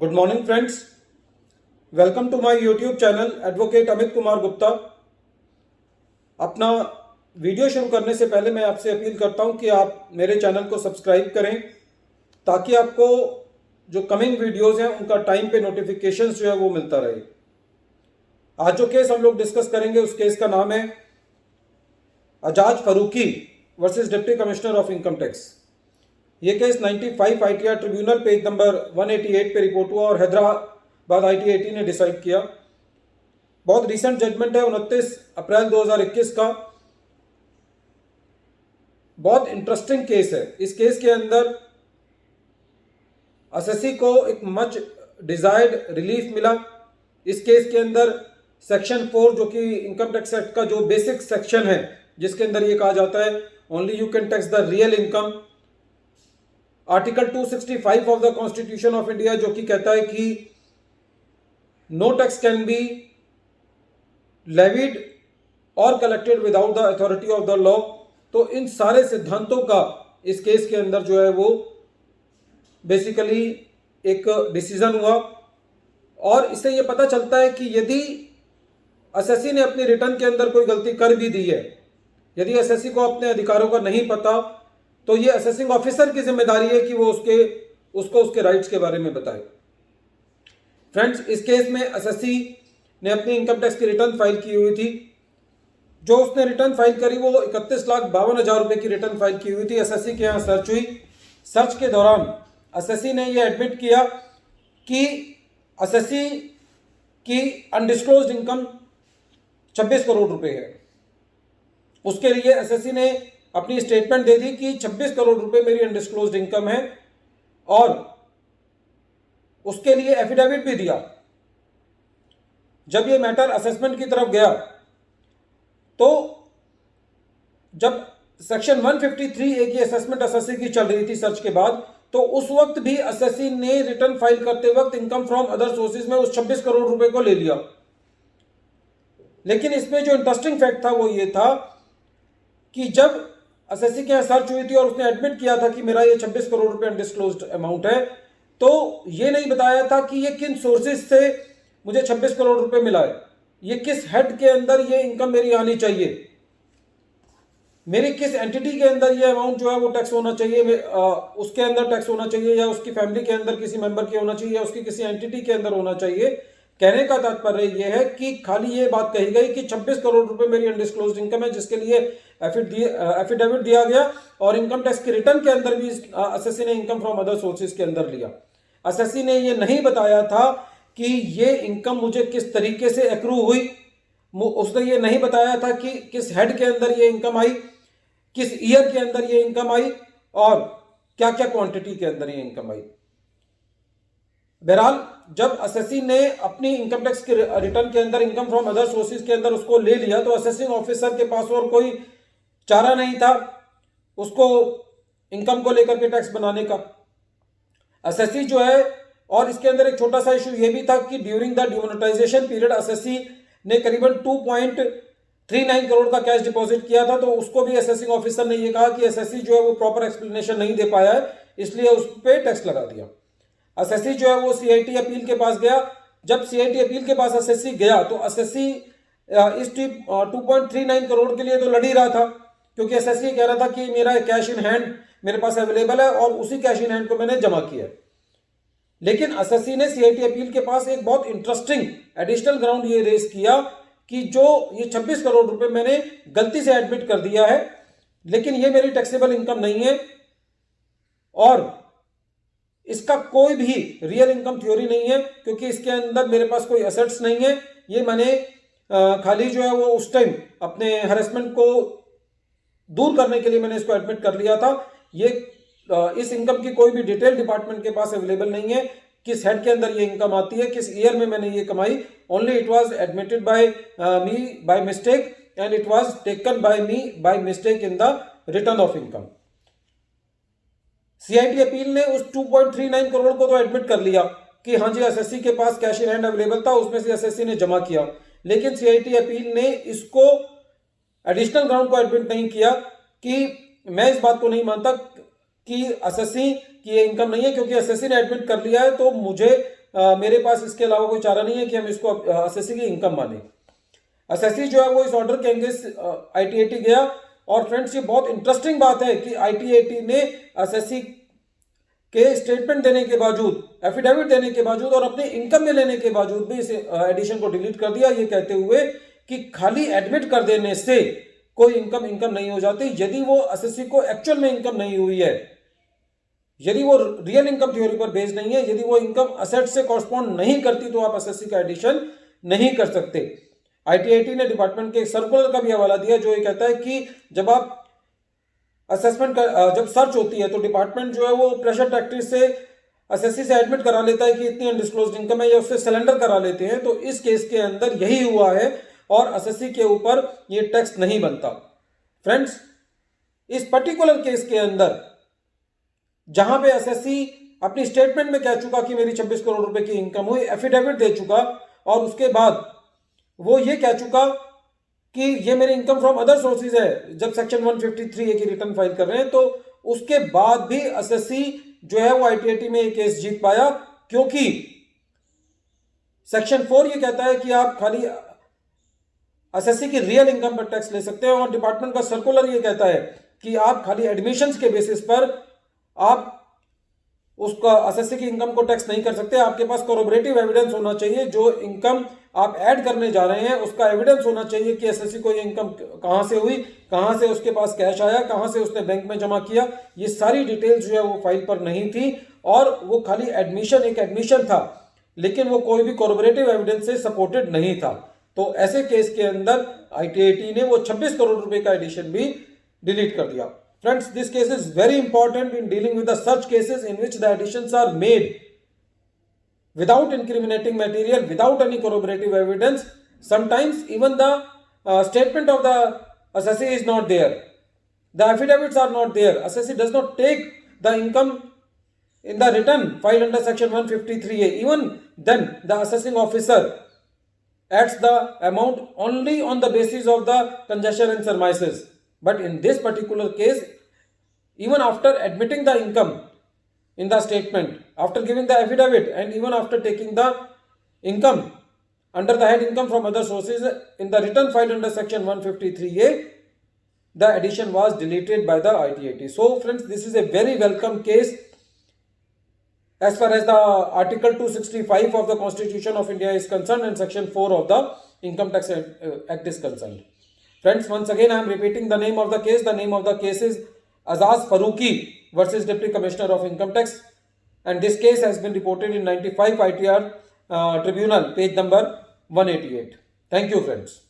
Good morning friends, welcome to my YouTube channel advocate Amit Kumar Gupta. अपना video शुरू करने से पहले मैं आपसे अपील करता हूं कि आप मेरे चैनल को सब्सक्राइब करें ताकि आपको जो कमिंग वीडियोस हैं उनका टाइम पे नोटिफिकेशंस जो है वो मिलता रहे। आज जो केस हम लोग डिस्कस करेंगे उस केस का नाम है Ajaz Farooqui versus deputy commissioner of income tax. ये case 95 ITR tribunal page number 188 पे रिपोर्ट हुआ और हैदराबाद आईटी ने डिसाइड किया। बहुत रिसेंट जजमेंट है 29 अप्रैल 2021 का। बहुत इंटरेस्टिंग केस है। इस केस के अंदर एसएससी को एक मच डिजायर्ड रिलीफ मिला। इस केस के अंदर सेक्शन 4 जो कि इनकम टैक्स एक्ट का जो बेसिक सेक्शन है जिसके अंदर ये कहा जाता है only you can tax the real income. Article 265 of the constitution of India जो कि कहता है कि no tax can be levied और collected without the authority of the law. तो इन सारे सिद्धांतों का इस केस के अंदर जो है वो बेसिकली एक डिसीजन हुआ और इससे ये पता चलता है कि यदि एसएससी ने अपनी रिटर्न के अंदर कोई गलती कर भी दी है, यदि एसएससी को अपने अधिकारों का नहीं पता, तो ये असेसिंग ऑफिसर की जिम्मेदारी है कि वो उसको उसके राइट्स के बारे में बताए। फ्रेंड्स, इस केस में एसएससी ने अपनी इनकम टैक्स की रिटर्न फाइल की हुई थी। जो उसने रिटर्न फाइल करी वो 31,52,000 रुपए की रिटर्न फाइल की हुई थी। एसएससी के यहाँ सर्च हुई। सर्च के दौरान एसएससी ने ये एडमिट किया कि एसएससी की अनडिस्क्लोज्ड इनकम 26 करोड़ रुपए है। उसके लिए एसएससी ने अपनी स्टेटमेंट दे दी कि 26 करोड़ रुपए मेरी अनडिस्क्लोज्ड इनकम है और उसके लिए एफिडेविट भी दिया। जब ये मैटर असेसमेंट की तरफ गया तो जब सेक्शन 153 की असेसमेंट एसएससी की चल रही थी सर्च के बाद, तो उस वक्त भी एसएससी ने रिटर्न फाइल करते वक्त इनकम फ्रॉम अदर सोर्सेज में उस 26 करोड़ रुपए को ले लिया। लेकिन इसमें जो इंटरेस्टिंग फैक्ट था वो ये था कि जब एसएससी के यहाँ सर्च हुई थी और उसने एडमिट किया था कि मेरा ये 26 करोड़ रुपए अनडिस्क्लोज्ड अमाउंट है, तो ये नहीं बताया था कि ये किन सोर्सेज से मुझे 26 करोड़ रुपए मिला है, ये किस हेड के अंदर ये इनकम मेरी आनी चाहिए, मेरी किस एंटिटी के अंदर ये अमाउंट जो है वो टैक्स होना चाहिए, उसके अंदर टैक्स होना चाहिए या उसकी फैमिली के अंदर किसी मेंबर के होना चाहिए या उसकी किसी एंटिटी के अंदर होना चाहिए। कहने का तात्पर्य यह है कि खाली ये बात कही गई कि 26 करोड़ रुपए मेरी अनडिस्क्लोज्ड इनकम है जिसके लिए एफिडेविट दिया गया और इनकम टैक्स की रिटर्न के अंदर भी एसएससी ने इनकम फ्रॉम अदर सोर्सेज के अंदर लिया। एसएससी ने ये नहीं बताया था कि ये इनकम मुझे किस तरीके से एक्रू हुई। उसने ये नहीं बताया था कि किस हेड के अंदर ये इनकम आई, किस ईयर के अंदर ये इनकम आई और क्या क्या क्वांटिटी के अंदर ये इनकम आई। बहरहाल जब एसएससी ने अपनी इनकम टैक्स के रिटर्न के अंदर इनकम फ्रॉम अदर सोर्सेज के अंदर उसको ले लिया तो असेसिंग ऑफिसर के पास और कोई चारा नहीं था उसको इनकम को लेकर के टैक्स बनाने का। एसएससी जो है, और इसके अंदर एक छोटा सा इशू ये भी था कि during the demonetisation period SSC ने करीबन 2.39 करोड़ का कैश डिपॉजिट किया था। तो उसको भी असेसिंग ऑफिसर ने ये कहा कि एसएससी जो है वो प्रॉपर एक्सप्लेनेशन नहीं दे पाया है, इसलिए उस पर टैक्स लगा दिया। एसएससी जो है वो सीआईटी अपील के पास गया। जब सीआईटी अपील के पास एसएससी गया तो एसएससी इस 2.39 करोड़ के लिए तो लड़ ही रहा था, क्योंकि एसएससी कह रहा था कि मेरा कैश इन हैंड मेरे पास अवेलेबल है और उसी कैश इन हैंड को मैंने जमा किया। लेकिन एसएससी ने सीआईटी अपील के पास एक बहुत इंटरेस्टिंग एडिशनल ग्राउंड ये रेज किया कि जो ये 26 करोड़ रुपए मैंने गलती से एडमिट कर दिया है, लेकिन ये मेरी टैक्सेबल इनकम नहीं है और इसका कोई भी रियल इनकम थ्योरी नहीं है, क्योंकि इसके अंदर मेरे पास कोई एसेट्स नहीं है। ये मैंने खाली जो है वो उस टाइम अपने हैरेसमेंट को दूर करने के लिए मैंने इसको एडमिट कर लिया था। ये इस इनकम की कोई भी डिटेल डिपार्टमेंट के पास अवेलेबल नहीं है, किस हेड के अंदर ये इनकम आती है, किस ईयर में मैंने ये कमाई। Only it was admitted by me by mistake and it was taken by me by mistake in the return of income. CIT appeal ने उस 2.39 करोड़ को तो एडमिट कर लिया कि हाँ जी एसएससी के पास कैश इन हैंड अवेलेबल था, उसमें से एसएससी ने जमा किया। लेकिन सीआईटी अपील ने इसको एडिशनल ग्राउंड को एडमिट नहीं किया कि मैं इस बात को नहीं मानता कि एसएससी की ये इनकम नहीं है, क्योंकि एसएससी ने एडमिट कर लिया है तो मुझे मेरे पास इसके अलावा कोई चारा नहीं है कि हम इसको एसएससी की इनकम माने। एसएससी जो है वो इस ऑर्डर के अगेंस्ट आईटीएटी गया। और फ्रेंड्स, ये बहुत इंटरेस्टिंग बात है कि आईटीएटी ने एसएससी के स्टेटमेंट देने के बावजूद, एफिडेविट देने के बावजूद और अपने इनकम में लेने के बावजूद भी इस एडिशन को डिलीट कर दिया, ये कहते हुए कि खाली एडमिट कर देने से कोई इनकम नहीं हो जाती यदि वो एसएससी को एक्चुअल में इनकम नहीं हुई है, यदि वो रियल इनकम थ्योरी पर बेस्ड नहीं है, यदि वो इनकम असेट से कॉरस्पॉन्ड नहीं करती तो आप एसएससी का एडिशन नहीं कर सकते। आईटीआईटी ने डिपार्टमेंट के सर्कुलर का भी हवाला दिया जो ये कहता है कि जब आप असेसमेंट जब सर्च होती है तो डिपार्टमेंट जो है वो प्रेशर टैक्टिस से एसएससी से एडमिट करा लेता है कि इतनी अनडिस्क्लोज्ड इनकम है या उससे सिलेंडर करा लेते हैं। तो इस केस के अंदर यही हुआ है और एसएससी के ऊपर ये टैक्स नहीं बनता। फ्रेंड्स, इस पर्टिकुलर केस के अंदर जहां पे एसएससी अपनी स्टेटमेंट में कह चुका कि मेरी 26 करोड़ रुपए की इनकम हुई, एफिडेविट दे चुका और उसके बाद वो ये कह चुका कि ये मेरी इनकम फ्रॉम अदर सोर्सेज है, जब सेक्शन 153A की रिटर्न फाइल कर रहे हैं, तो उसके बाद भी एसएससी जो है वो आईटीएटी में ये केस जीत पाया, क्योंकि सेक्शन 4 ये कहता है कि आप खाली एसएससी की रियल इनकम पर टैक्स ले सकते हैं और डिपार्टमेंट का सर्कुलर ये कहता है कि आप खाली एडमिशंस के बेसिस पर आप उसका एसएससी की इनकम को टैक्स नहीं कर सकते। आपके पास कोरोबरेटिव एविडेंस होना चाहिए, जो इनकम आप ऐड करने जा रहे हैं उसका एविडेंस होना चाहिए कि एसएससी को ये इनकम कहां से हुई, कहां से उसके पास कैश आया, कहां से उसने बैंक में जमा किया। ये सारी डिटेल्स जो है वो फाइल पर नहीं थी और वो खाली एडमिशन एक एडमिशन था, लेकिन वो कोई भी कोरोबरेटिव एविडेंस से सपोर्टेड नहीं था। तो ऐसे केस के अंदर आईटीएटी ने वो 26 करोड़ रुपए का एडिशन भी डिलीट कर दिया। Friends, this case is very important in dealing with the such cases in which the additions are made without incriminating material, without any corroborative evidence. Sometimes even the statement of the assessee is not there. The affidavits are not there. Assessee does not take the income in the return filed under section 153A. Even then, the assessing officer adds the amount only on the basis of the conjecture and surmises. But in this particular case, even after admitting the income in the statement, after giving the affidavit, and even after taking the income under the head income from other sources in the return filed under section 153A, the addition was deleted by the ITAT. So friends, this is a very welcome case as far as the article 265 of the Constitution of India is concerned and section 4 of the Income Tax Act is concerned. Friends, once again I am repeating the name of the case. The name of the case is Azaz Faruqi versus Deputy Commissioner of Income Tax, and this case has been reported in 95 ITR Tribunal, page number 188. Thank you, friends.